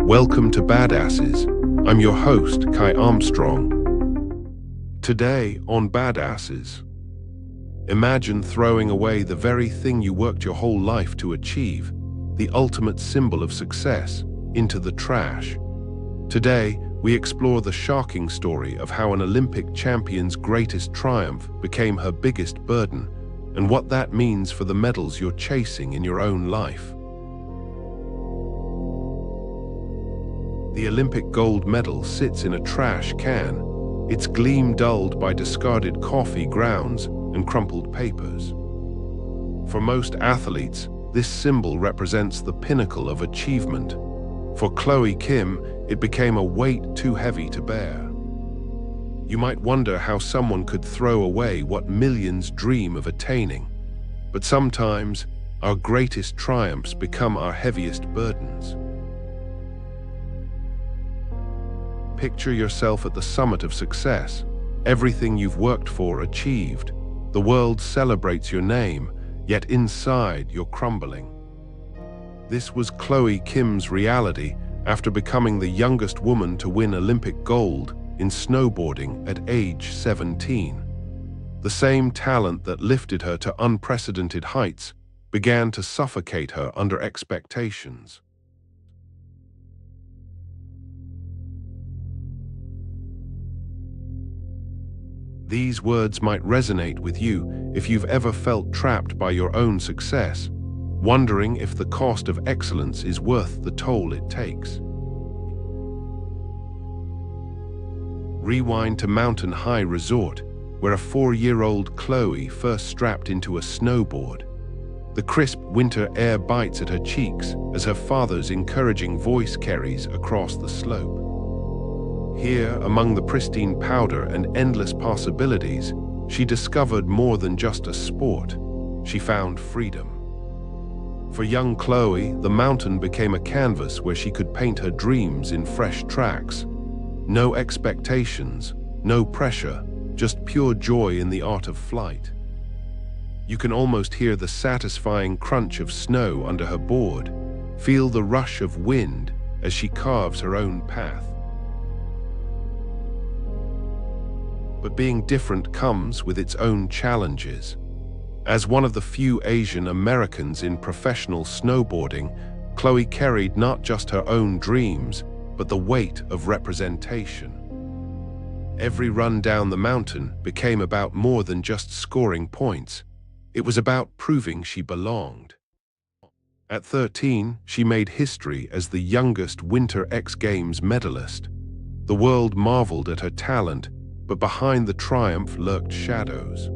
Welcome to Badasses. I'm your host, Kai Armstrong. Today on Badasses, imagine throwing away the very thing you worked your whole life to achieve, the ultimate symbol of success, into the trash. Today, we explore the shocking story of how an Olympic champion's greatest triumph became her biggest burden, and what that means for the medals you're chasing in your own life. The Olympic gold medal sits in a trash can, its gleam dulled by discarded coffee grounds and crumpled papers. For most athletes, this symbol represents the pinnacle of achievement. For Chloe Kim, it became a weight too heavy to bear. You might wonder how someone could throw away what millions dream of attaining. But sometimes, our greatest triumphs become our heaviest burdens. Picture yourself at the summit of success, everything you've worked for achieved. The world celebrates your name, yet inside you're crumbling. This was Chloe Kim's reality after becoming the youngest woman to win Olympic gold in snowboarding at age 17. The same talent that lifted her to unprecedented heights began to suffocate her under expectations. These words might resonate with you if you've ever felt trapped by your own success, wondering if the cost of excellence is worth the toll it takes. Rewind to Mountain High Resort, where a 4-year-old Chloe first strapped into a snowboard. The crisp winter air bites at her cheeks as her father's encouraging voice carries across the slope. Here, among the pristine powder and endless possibilities, she discovered more than just a sport. She found freedom. For young Chloe, the mountain became a canvas where she could paint her dreams in fresh tracks. No expectations, no pressure, just pure joy in the art of flight. You can almost hear the satisfying crunch of snow under her board, feel the rush of wind as she carves her own path. But being different comes with its own challenges. As one of the few Asian Americans in professional snowboarding, Chloe carried not just her own dreams, but the weight of representation. Every run down the mountain became about more than just scoring points. It was about proving she belonged. At 13, she made history as the youngest Winter X Games medalist. The world marveled at her talent, but behind the triumph lurked shadows.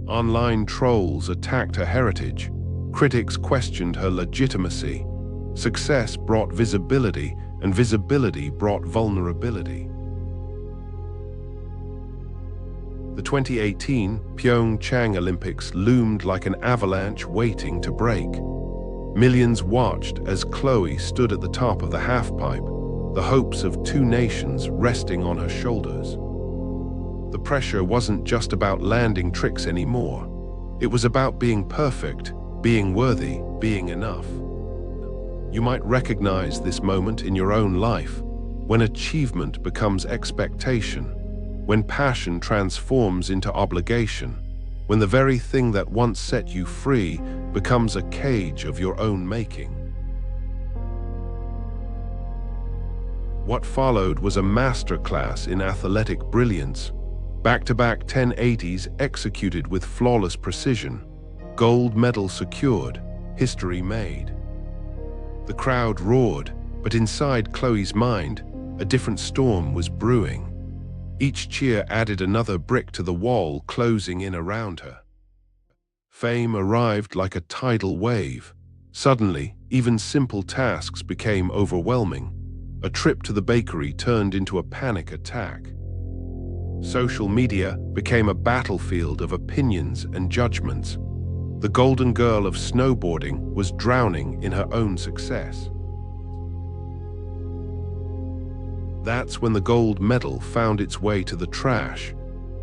Online trolls attacked her heritage. Critics questioned her legitimacy. Success brought visibility, and visibility brought vulnerability. The 2018 Pyeongchang Olympics loomed like an avalanche waiting to break. Millions watched as Chloe stood at the top of the halfpipe, the hopes of 2 nations resting on her shoulders. The pressure wasn't just about landing tricks anymore. It was about being perfect, being worthy, being enough. You might recognize this moment in your own life, when achievement becomes expectation, when passion transforms into obligation, when the very thing that once set you free becomes a cage of your own making. What followed was a masterclass in athletic brilliance. Back-to-back 1080s executed with flawless precision, gold medal secured, history made. The crowd roared, but inside Chloe's mind, a different storm was brewing. Each cheer added another brick to the wall closing in around her. Fame arrived like a tidal wave. Suddenly, even simple tasks became overwhelming. A trip to the bakery turned into a panic attack. Social media became a battlefield of opinions and judgments. The golden girl of snowboarding was drowning in her own success. That's when the gold medal found its way to the trash,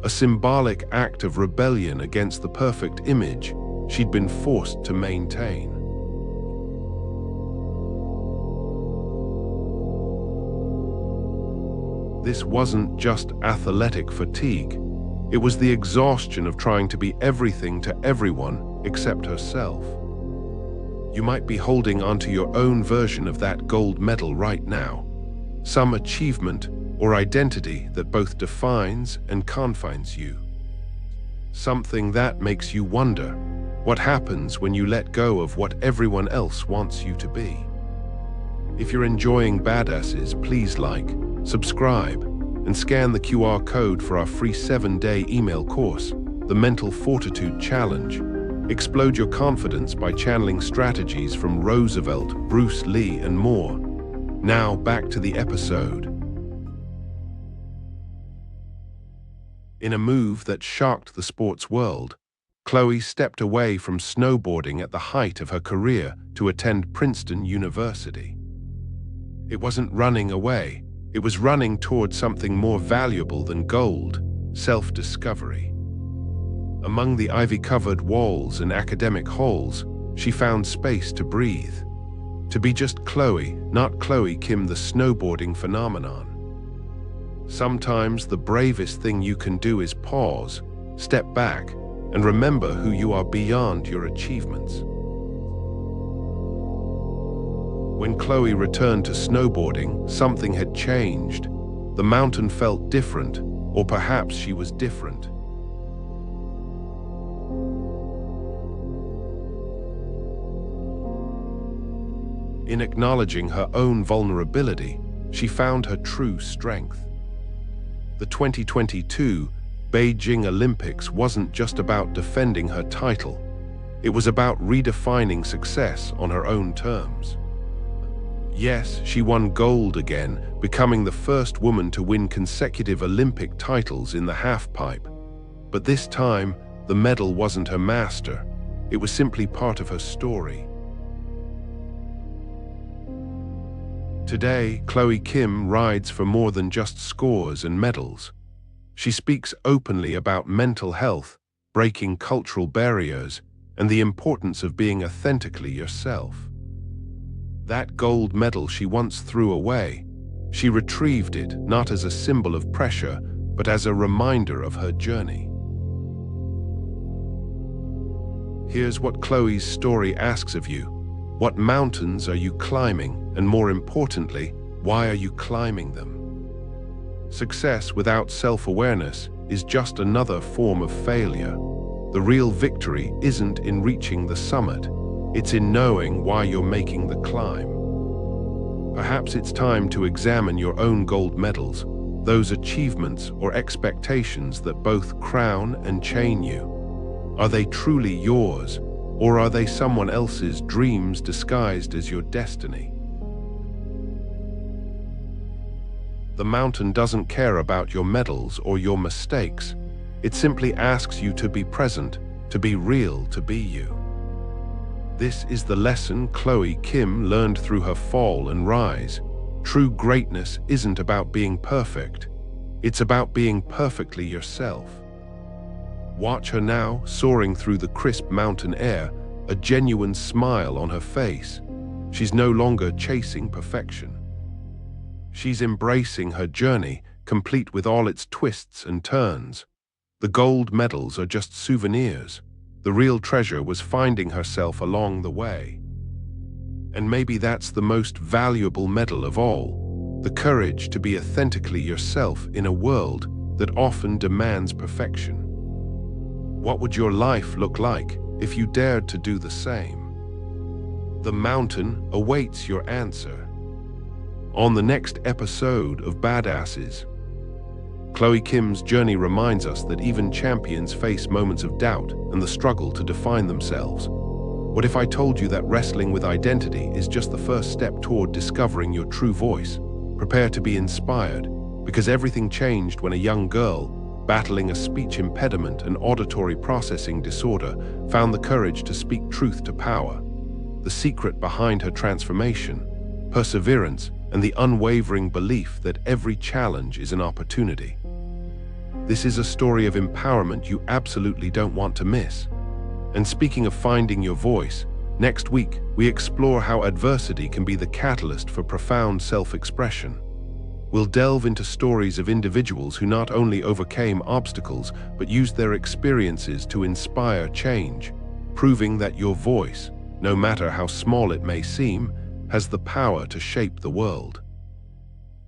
a symbolic act of rebellion against the perfect image she'd been forced to maintain. This wasn't just athletic fatigue. It was the exhaustion of trying to be everything to everyone except herself. You might be holding onto your own version of that gold medal right now, some achievement or identity that both defines and confines you. Something that makes you wonder what happens when you let go of what everyone else wants you to be. If you're enjoying Badasses, please like, subscribe, and scan the QR code for our free 7-day email course, The Mental Fortitude Challenge. Explode your confidence by channeling strategies from Roosevelt, Bruce Lee, and more. Now back to the episode. In a move that shocked the sports world, Chloe stepped away from snowboarding at the height of her career to attend Princeton University. It wasn't running away, it was running toward something more valuable than gold, self-discovery. Among the ivy-covered walls and academic halls, she found space to breathe. To be just Chloe, not Chloe Kim, the snowboarding phenomenon. Sometimes the bravest thing you can do is pause, step back, and remember who you are beyond your achievements. When Chloe returned to snowboarding, something had changed. The mountain felt different, or perhaps she was different. In acknowledging her own vulnerability, she found her true strength. The 2022 Beijing Olympics wasn't just about defending her title. It was about redefining success on her own terms. Yes, she won gold again, becoming the first woman to win consecutive Olympic titles in the halfpipe. But this time, the medal wasn't her master. It was simply part of her story. Today, Chloe Kim rides for more than just scores and medals. She speaks openly about mental health, breaking cultural barriers, and the importance of being authentically yourself. That gold medal she once threw away, she retrieved it not as a symbol of pressure, but as a reminder of her journey. Here's what Chloe's story asks of you. What mountains are you climbing? And more importantly, why are you climbing them? Success without self-awareness is just another form of failure. The real victory isn't in reaching the summit. It's in knowing why you're making the climb. Perhaps it's time to examine your own gold medals, those achievements or expectations that both crown and chain you. Are they truly yours, or are they someone else's dreams disguised as your destiny? The mountain doesn't care about your medals or your mistakes. It simply asks you to be present, to be real, to be you. This is the lesson Chloe Kim learned through her fall and rise. True greatness isn't about being perfect. It's about being perfectly yourself. Watch her now, soaring through the crisp mountain air, a genuine smile on her face. She's no longer chasing perfection. She's embracing her journey, complete with all its twists and turns. The gold medals are just souvenirs. The real treasure was finding herself along the way. And maybe that's the most valuable medal of all, the courage to be authentically yourself in a world that often demands perfection. What would your life look like if you dared to do the same? The mountain awaits your answer. On the next episode of Badasses, Chloe Kim's journey reminds us that even champions face moments of doubt and the struggle to define themselves. What if I told you that wrestling with identity is just the first step toward discovering your true voice? Prepare to be inspired, because everything changed when a young girl, battling a speech impediment and auditory processing disorder, found the courage to speak truth to power. The secret behind her transformation, perseverance, and the unwavering belief that every challenge is an opportunity. This is a story of empowerment you absolutely don't want to miss. And speaking of finding your voice, next week we explore how adversity can be the catalyst for profound self-expression. We'll delve into stories of individuals who not only overcame obstacles, but used their experiences to inspire change, proving that your voice, no matter how small it may seem, has the power to shape the world.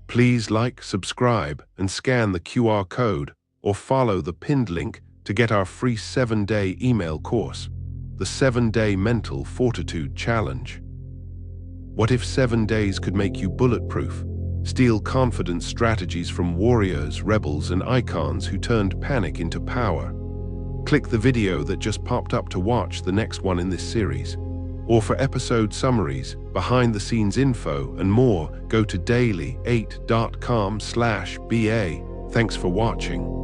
Please like, subscribe, and scan the QR code or follow the pinned link to get our free 7-day email course, the 7-Day Mental Fortitude Challenge. What if 7 days could make you bulletproof? Steal confidence strategies from warriors, rebels, and icons who turned panic into power. Click the video that just popped up to watch the next one in this series. Or for episode summaries, behind-the-scenes info, and more, go to daily8.com/BA. Thanks for watching.